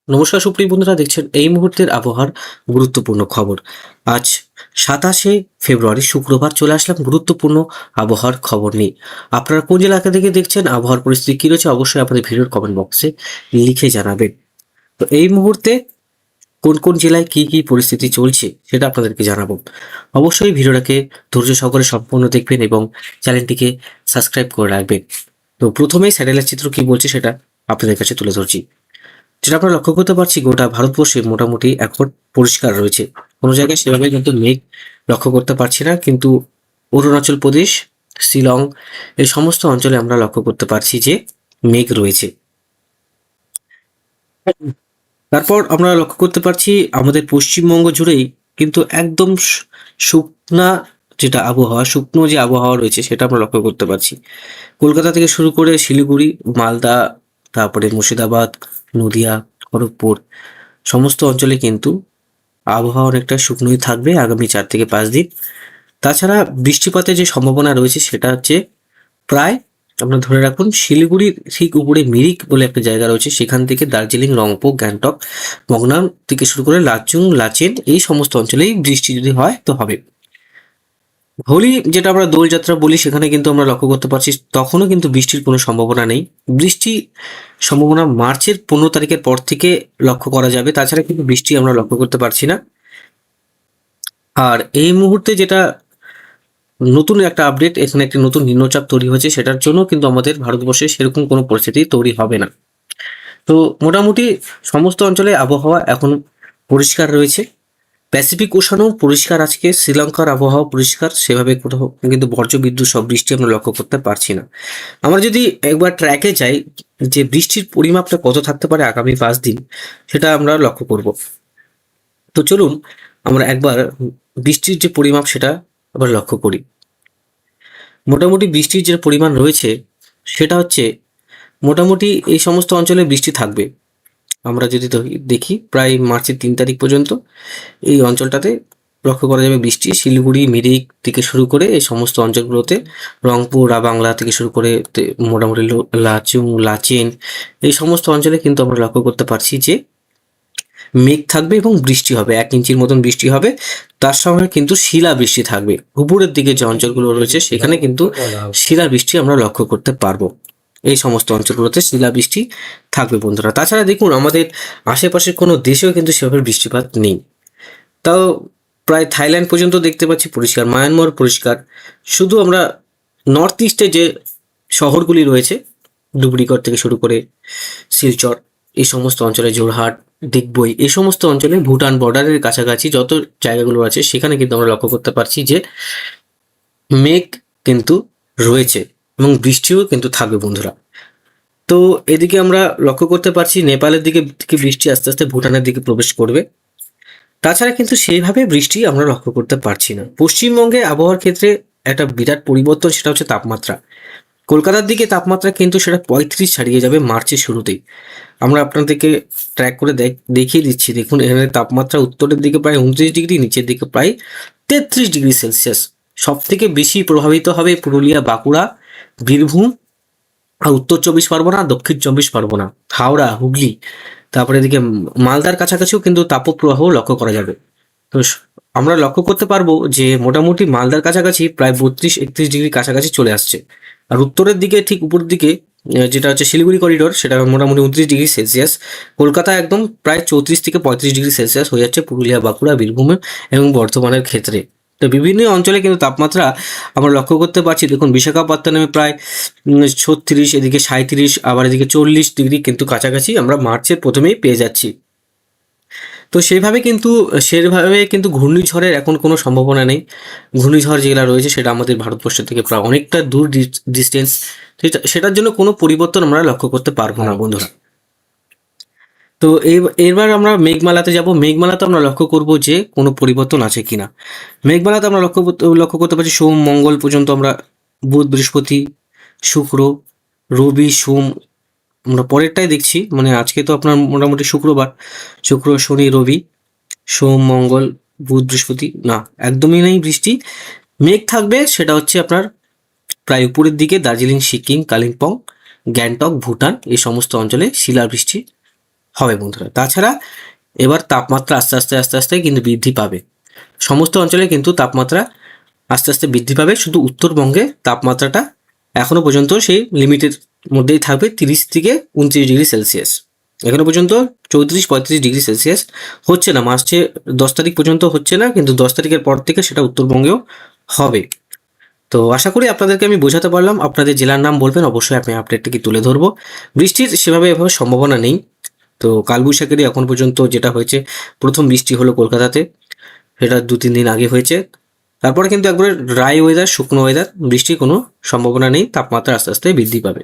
নমস্কার সুপ্রিয় বন্ধুরা, দেখছেন এই মুহূর্তের আবহাওয়ার গুরুত্বপূর্ণ খবর। আজ 27শে ফেব্রুয়ারি শুক্রবার চলে আসলাম গুরুত্বপূর্ণ আবহাওয়ার খবর নিয়ে। আপনারা কোন এলাকা থেকে দেখছেন, আবহাওয়ার পরিস্থিতি কী রয়েছে, অবশ্যই আপনাদের ভিডিওর কমেন্ট বক্সে লিখে জানাবেন। তো এই মুহূর্তে কোন কোন জেলায় কি কি পরিস্থিতি চলছে সেটা আপনাদেরকে জানাবো। অবশ্যই ভিডিওটাকে ধৈর্য সহকারে সম্পূর্ণ দেখবেন এবং চ্যানেলটিকে সাবস্ক্রাইব করে রাখবেন। তো প্রথমেই স্যাটেলাইট চিত্র কি বলছে সেটা আপনাদের কাছে তুলে ধরছি। যেটা আমরা লক্ষ্য করতে পারছি, গোটা ভারতবর্ষে মোটামুটি এখন পরিষ্কার রয়েছে। কোনো জায়গায় সেভাবে কিন্তু মেঘ লক্ষ্য করতে পারছি না, কিন্তু অরুণাচল প্রদেশ, শিলং এই সমস্ত অঞ্চলে আমরা লক্ষ্য করতে পারছি যে মেঘ রয়েছে। তারপর আমরা লক্ষ্য করতে পারছি আমাদের পশ্চিমবঙ্গ জুড়েই কিন্তু একদম শুকনা যেটা আবহাওয়া, শুকনো যে আবহাওয়া রয়েছে সেটা আমরা লক্ষ্য করতে পারছি। কলকাতা থেকে শুরু করে শিলিগুড়ি, মালদা, তারপরে মুর্শিদাবাদ, নদিয়া, খড়গপুর সমস্ত অঞ্চলে কিন্তু আবহাওয়া অনেকটা শুকনোই থাকবে আগামী 4 থেকে 5 দিন। তাছাড়া বৃষ্টিপাতের যে সম্ভাবনা রয়েছে সেটা হচ্ছে প্রায় আপনার ধরে রাখুন শিলিগুড়ির ঠিক উপরে মিরিক বলে একটা জায়গা রয়েছে, সেখান থেকে দার্জিলিং, রংপুর, গ্যাংটক, মগনাম থেকে শুরু করে লাচুং, লাচেন এই সমস্ত অঞ্চলেই বৃষ্টি যদি হয় তো হবে। হোলি যেটা আমরা দোলযাত্রা বলি সেখানে কিন্তু আমরা লক্ষ্য করতে পারছি তখনও কিন্তু বৃষ্টির কোনো সম্ভাবনা নেই। বৃষ্টি সম্ভাবনা মার্চের 15 তারিখের পর থেকে লক্ষ্য করা যাবে, তাছাড়া কিন্তু বৃষ্টি আমরা লক্ষ্য করতে পারছি না। আর এই মুহূর্তে যেটা নতুন একটা আপডেট, এখানে একটি নতুন নিম্নচাপ তৈরি হয়েছে, সেটার জন্য কিন্তু আমাদের ভারতবর্ষে সেরকম কোনো পরিস্থিতি তৈরি হবে না। তো মোটামুটি সমস্ত অঞ্চলে আবহাওয়া এখন পরিষ্কার রয়েছে। প্যাসিফিক ওশানও পরিষ্কার, আজকে শ্রীলঙ্কার আবহাওয়া পরিষ্কার, সেভাবে কোথাও কিন্তু বজ্রবিদ্যুৎ সব বৃষ্টি আমরা লক্ষ্য করতে পারছি না। আমরা যদি একবার ট্র্যাকে যাই যে বৃষ্টির পরিমাপটা কত থাকতে পারে আগামী 5 দিন, সেটা আমরা লক্ষ্য করব। তো চলুন আমরা একবার বৃষ্টির যে পরিমাপ সেটা আবার লক্ষ্য করি। মোটামুটি বৃষ্টির যে পরিমাণ রয়েছে সেটা হচ্ছে মোটামুটি এই সমস্ত অঞ্চলে বৃষ্টি থাকবে। আমরা যদি দেখি প্রায় মার্চের 3 তারিখ পর্যন্ত এই অঞ্চলটাতে লক্ষ্য করা যাবে বৃষ্টি। শিলিগুড়ি, মিরিক থেকে শুরু করে এই সমস্ত অঞ্চলগুলোতে, রংপুর, বাংলা থেকে শুরু করে মোটামুটি লাচুং, লাচেন এই সমস্ত অঞ্চলে কিন্তু আমরা লক্ষ্য করতে পারছি যে মেঘ থাকবে এবং বৃষ্টি হবে, 1 ইঞ্চির মতন বৃষ্টি হবে। তার সঙ্গে কিন্তু শিলা বৃষ্টি থাকবে। উপরের দিকে যে অঞ্চলগুলো রয়েছে সেখানে কিন্তু শিলা বৃষ্টি আমরা লক্ষ্য করতে পারবো। এই সমস্ত অঞ্চলগুলোতে শিলাবৃষ্টি থাকবে বন্ধুরা। তাছাড়া দেখুন আমাদের আশেপাশের কোনো দেশেও কিন্তু সেভাবে বৃষ্টিপাত নেই। তাও প্রায় থাইল্যান্ড পর্যন্ত দেখতে পাচ্ছি পরিষ্কার, মায়ানমার পরিষ্কার। শুধু আমরা নর্থ ইস্টে যে শহরগুলি রয়েছে, ধুবড়িগড় থেকে শুরু করে শিলচর এই সমস্ত অঞ্চলে, জোরহাট, দিগবই এই সমস্ত অঞ্চলে, ভুটান বর্ডারের কাছাকাছি যত জায়গাগুলো আছে সেখানে কিন্তু আমরা লক্ষ্য করতে পারছি যে মেঘ কিন্তু রয়েছে এবং বৃষ্টিও কিন্তু থাকবে বন্ধুরা। তো এদিকে আমরা লক্ষ্য করতে পারছি নেপালের দিকে থেকে বৃষ্টি আস্তে আস্তে ভুটানের দিকে প্রবেশ করবে। তাছাড়া কিন্তু সেইভাবে বৃষ্টি আমরা লক্ষ্য করতে পারছি না। পশ্চিমবঙ্গে আবহাওয়ার ক্ষেত্রে একটা বিরাট পরিবর্তন, সেটা হচ্ছে তাপমাত্রা। কলকাতার দিকে তাপমাত্রা কিন্তু সেটা 35 ছাড়িয়ে যাবে মার্চের শুরুতেই। আমরা আপনাদেরকে ট্র্যাক করে দেখিয়ে দিচ্ছি। দেখুন এখানে তাপমাত্রা উত্তরের দিকে প্রায় 29 ডিগ্রি, নিচের দিকে প্রায় 33 ডিগ্রি সেলসিয়াস। সব থেকে বেশি প্রভাবিত হবে পুরুলিয়া, বাঁকুড়া, বীরভূম আর উত্তর 24 পরগনা, দক্ষিণ 24 পরগনা, হাওড়া, হুগলি, তারপরে এদিকে মালদার কাছাকাছিও কিন্তু তাপপ্রবাহ লক্ষ্য করা যাবে। তো আমরা লক্ষ্য করতে পারবো যে মোটামুটি মালদার কাছাকাছি প্রায় 32-31 ডিগ্রি কাছাকাছি চলে আসছে। আর উত্তরের দিকে ঠিক উপর দিকে যেটা হচ্ছে শিলিগুড়ি করিডোর, সেটা মোটামুটি 29 ডিগ্রি সেলসিয়াস। কলকাতা একদম প্রায় 34 থেকে 35 ডিগ্রি সেলসিয়াস হয়ে যাচ্ছে পুরুলিয়া, বাঁকুড়া, বীরভূম এবং বর্ধমানের ক্ষেত্রে। তো বিভিন্ন অঞ্চলে কিন্তু তাপমাত্রা আমরা লক্ষ্য করতে পারছি। দেখুন বিশাখাপত্তনমে প্রায় 36, এদিকে 37, আবার এদিকে 40 ডিগ্রি কিন্তু কাছাকাছি আমরা মার্চের প্রথমেই পেয়ে যাচ্ছি। তো সেভাবে কিন্তু ঘূর্ণিঝড়ের এখন কোনো সম্ভাবনা নেই। ঘূর্ণিঝড় যেগুলো রয়েছে সেটা আমাদের ভারতবর্ষ থেকে প্রায় অনেকটা দূর ডিস্টেন্স, সেটার জন্য কোনো পরিবর্তন আমরা লক্ষ্য করতে পারবো না বন্ধুরা। তো এবার আমরা মেঘমালাতে যাব। মেঘমালাতে আমরা লক্ষ্য করব যে কোনো পরিবর্তন আছে কিনা। মেঘমালাতে আমরা লক্ষ্য করতে পারছি সোম, মঙ্গল পর্যন্ত আমরা, বুধ, বৃহস্পতি, শুক্র, রবি, সোম, আমরা পরেরটাই দেখছি। মানে আজকে তো আপনার মোটামুটি শুক্রবার, শুক্র, শনি, রবি, সোম, মঙ্গল, বুধ, বৃহস্পতি না, একদমই নেই বৃষ্টি। মেঘ থাকবে সেটা হচ্ছে আপনার প্রায় উপরের দিকে দার্জিলিং, সিকিম, কালিম্পং, গ্যাংটক, ভুটান এই সমস্ত অঞ্চলে শিলাবৃষ্টি হবে বন্ধুরা। তাছাড়া এবার তাপমাত্রা আস্তে আস্তে আস্তে আস্তে কিন্তু বৃদ্ধি পাবে। সমস্ত অঞ্চলে কিন্তু তাপমাত্রা আস্তে আস্তে বৃদ্ধি পাবে, শুধু উত্তরবঙ্গে তাপমাত্রাটা এখনো পর্যন্ত সেই লিমিটের মধ্যেই থাকবে, 30 থেকে 29 ডিগ্রি সেলসিয়াস। এখনো পর্যন্ত 34-35 ডিগ্রি সেলসিয়াস হচ্ছে না, মার্চে 10 তারিখ পর্যন্ত হচ্ছে না, কিন্তু 10 তারিখের পর থেকে সেটা উত্তরবঙ্গেও হবে। তো আশা করি আপনাদেরকে আমি বোঝাতে পারলাম। আপনাদের জেলার নাম বলবেন, অবশ্যই আমি আপডেটটাকে তুলে ধরবো। বৃষ্টির সেভাবে এভাবে সম্ভাবনা নেই। তো কালবৈশাখীরই এখন পর্যন্ত যেটা হয়েছে, প্রথম বৃষ্টি হলো কলকাতাতে, সেটা 2-3 দিন আগে হয়েছে। তারপরে কিন্তু একবারে ড্রাই ওয়েদার, শুকনো ওয়েদার, বৃষ্টির কোনো সম্ভাবনা নেই, তাপমাত্রা আস্তে আস্তে বৃদ্ধি পাবে।